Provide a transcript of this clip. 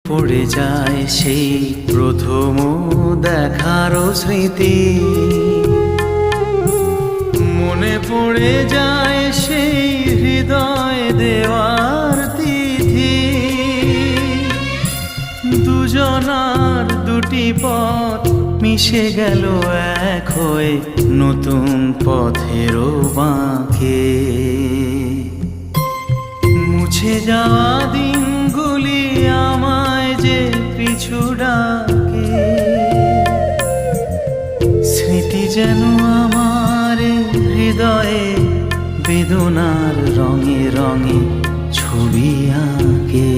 পড়ে যায় সেই প্রথম দেখার স্মৃতি, মনে পড়ে যায় সেই হৃদয় দেওয়ার তিথি। দুজনার দুটি পথ মিশে গেল এক হয়ে নতুন পথেরও বাঁকে। মুছে যাওয়া দিনগুলি আমায় যে পিছু ডাকে, স্মৃতি যেন আমার হৃদয়ে বেদনার রঙে রঙে ছবি আঁকে।